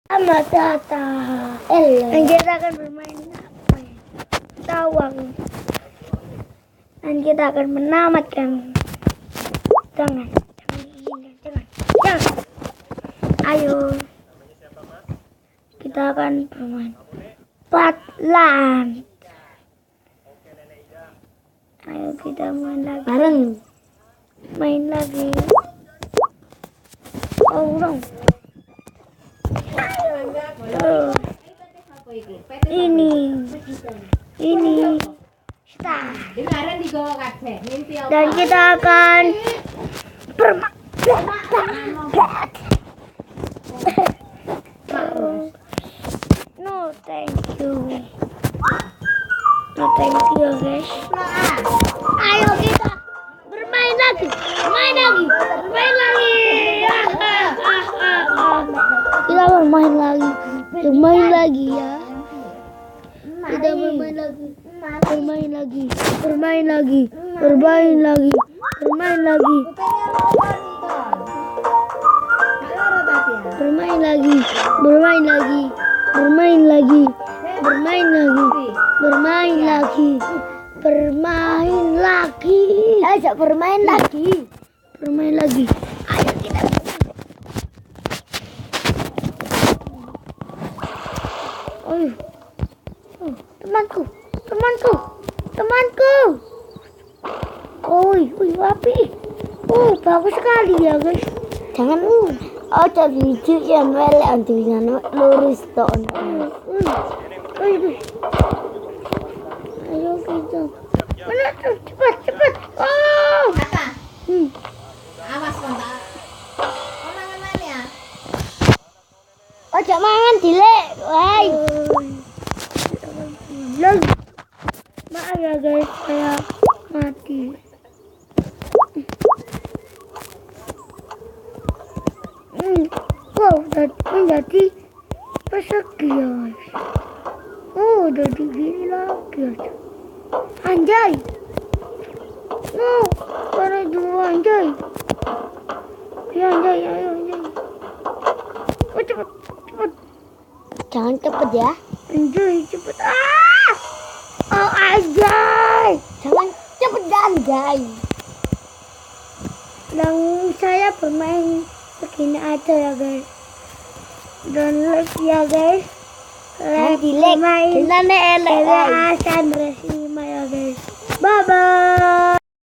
Selamat datang. Dan kita akan bermain apa ya? Tawang. Dan kita akan menamatkan. Jangan. Ayo. Kita akan bermain Patlan. Ayo kita main lagi. Bareng. Main lagi. Oh, dong. Ini start. Dan kita akan bermain. No thank you. No thank you guys. Ayo kita bermain lagi. Kita bermain lagi ya. Kita bermain lagi. Ayo kita. Temanku. Api. Bagus sekali ya guys. Jangan jadi biji yang melek antinya lurus ton. Ayo kita. Mana tuh? Cepat. Awas kontak. Mangan ya. Ojo mangan dilek. Woi. Maaf ya guys, saya mati. Wow, jadi persegi ya guys. Jadi gini lagi aja. Anjay. Para dua anjay. Ya anjay, ayo anjay. Cepet. Jangan cepet ya. Anjay, cepet. Anjay. Jangan cepet anjay. Dan saya bermain begini aja ya guys. Dan like ya guys. Like main. Asan resima ya guys. Bye bye.